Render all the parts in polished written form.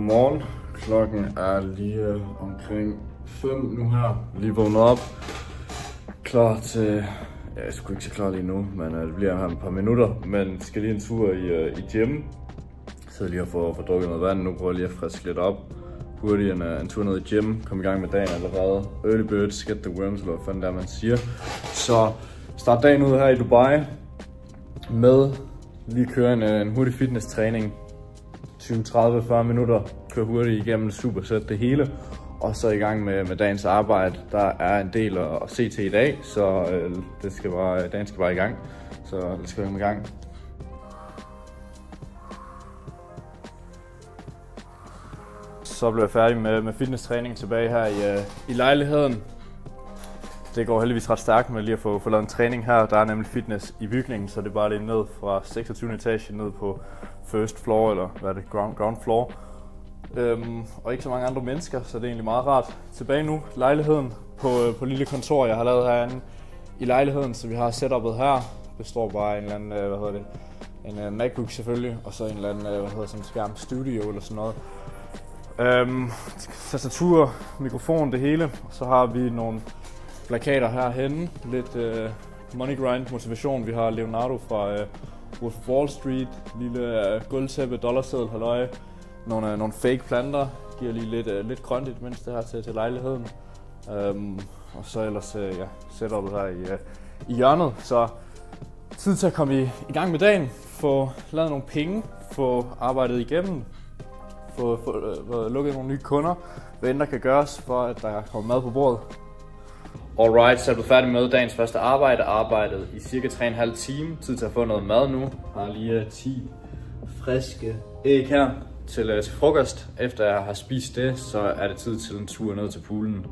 Godmorgen. Klokken er lige omkring 5 nu her. Lige vågnet op. Klar til... Ja, jeg skulle ikke så klar lige nu, men det bliver her et par minutter. Men skal lige en tur i gym. Så lige at få drukket noget vand. Nu prøver jeg lige at friske lidt op. Hurtigt en tur ned i gym. Kom i gang med dagen allerede. Early birds, get the worms, eller hvad fanden der man siger. Så start dagen ud her i Dubai. Med lige køre en hurtig fitness træning. 20-30-40 minutter, køre hurtigt igennem supersæt det hele, og så i gang med dagens arbejde. Der er en del at se til i dag, så dagen skal bare i gang. Så lad os komme i gang. Så blev jeg færdig med fitness-træning tilbage her i lejligheden. Det går heldigvis ret stærkt med lige at få lavet en træning her. Der er nemlig fitness i bygningen, så det er bare lige ned fra 26. etage ned på first floor, eller hvad er det, ground floor. Og ikke så mange andre mennesker, så det er egentlig meget rart. Tilbage nu, lejligheden på lille kontor, jeg har lavet herinde i lejligheden, så vi har setupet her. Det står bare en eller anden, en MacBook selvfølgelig, og så en eller anden, sådan en skærm studio eller sådan noget. Tastatur, mikrofon, det hele. Og så har vi nogle plakater herhenne, lidt money grind motivation. Vi har Leonardo fra Wolf of Wall Street, lille guldtæppe, dollarseddel, halløj, nogle fake planter, giver lige lidt grønt mens det her til lejligheden. Og så ellers setupet her i hjørnet. Så tid til at komme i gang med dagen, få lavet nogle penge, få arbejdet igennem, få lukket nogle nye kunder, hvad end der kan gøres for at der kommer mad på bordet. Alright, så er jeg blevet færdig med dagens første arbejde. Arbejdet i cirka 3,5 timer. Tid til at få noget mad nu. Jeg har lige 10 friske æg her til frokost. Efter jeg har spist det, så er det tid til en tur ned til poolen.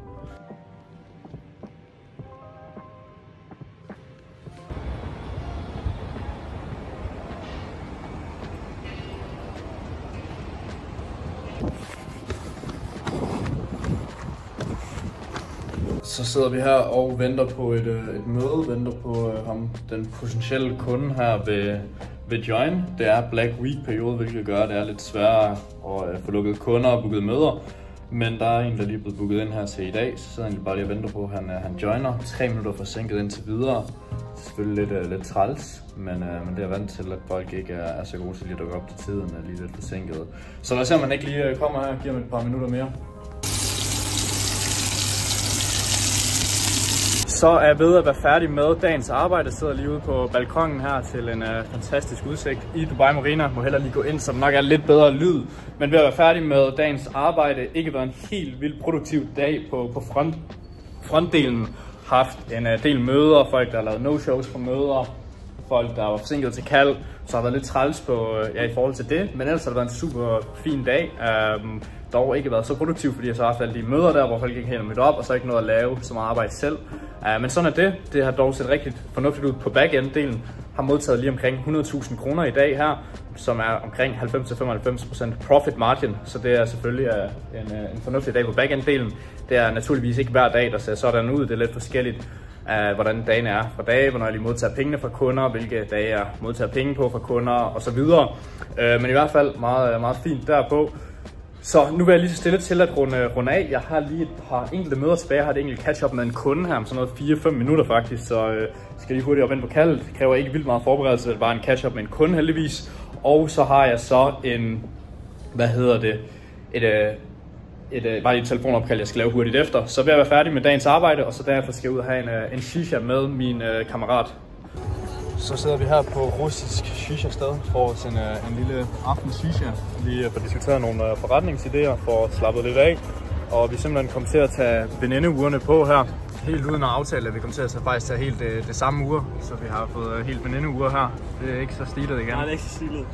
Så sidder vi her og venter på et møde, venter på den potentielle kunde her ved Join. Det er Black Week-periode, hvilket gør, at det er lidt sværere at få lukket kunder og booket møder. Men der er en, der lige er blevet booket ind her til i dag, så sidder han bare lige og venter på, at han joiner. 3 minutter forsinket indtil videre. Det er selvfølgelig lidt træls, men det er vant til, at folk ikke er så gode til lige at dukke op til tiden, er lige lidt forsinket. Så lad os se, om man ikke lige kommer her og giver ham et par minutter mere. Så er jeg ved at være færdig med dagens arbejde. Jeg sidder lige ude på balkonen her til en fantastisk udsigt i Dubai Marina. Må heller lige gå ind, så der nok er lidt bedre lyd. Men ved at være færdig med dagens arbejde, ikke været en helt vildt produktiv dag på frontdelen. Haft en del møder, folk der har lavet no-shows på møder, folk der var forsinket til kald. Så har været lidt træls i forhold til det, men ellers har det været en super fin dag. Dog ikke været så produktiv, fordi jeg så har haft alle de møder der, hvor folk ikke helt har mødt op, og så ikke noget at lave så meget arbejde selv. Men sådan er det. Det har dog set rigtig fornuftigt ud på backend-delen. Har modtaget lige omkring 100.000 kroner i dag her, som er omkring 90-95% profit margin. Så det er selvfølgelig en fornuftig dag på backend-delen. Det er naturligvis ikke hver dag, der ser sådan ud. Det er lidt forskelligt, hvordan dagen er fra dage, hvornår jeg lige modtager pengene fra kunder, hvilke dage jeg modtager penge på fra kunder osv. Men i hvert fald meget, meget fint derpå. Så nu vil jeg lige så stille til at runde af. Jeg har lige et par enkelte møder tilbage. Jeg har et enkelt catch-up med en kunde her om sådan noget 4-5 minutter faktisk. Så skal lige hurtigt op ind på kaldet. Det kræver ikke vildt meget forberedelse. Det er bare en catch-up med en kunde heldigvis. Og så har jeg så bare et telefonopkald, jeg skal lave hurtigt efter. Så vil jeg være færdig med dagens arbejde, og så derefter skal jeg ud og have en shisha med min kammerat. Så sidder vi her på russisk shisha-sted for os en lille aften shisha. Lige for at diskutere nogle forretningsidéer, for at slappe lidt af. Og vi simpelthen kommer til at tage venindeurene på her. Helt uden at aftale, at vi kommer til at tage helt det samme ur. Så vi har fået helt venindeure her. Det er ikke så stilet igen. Nej, det er ikke så stilet.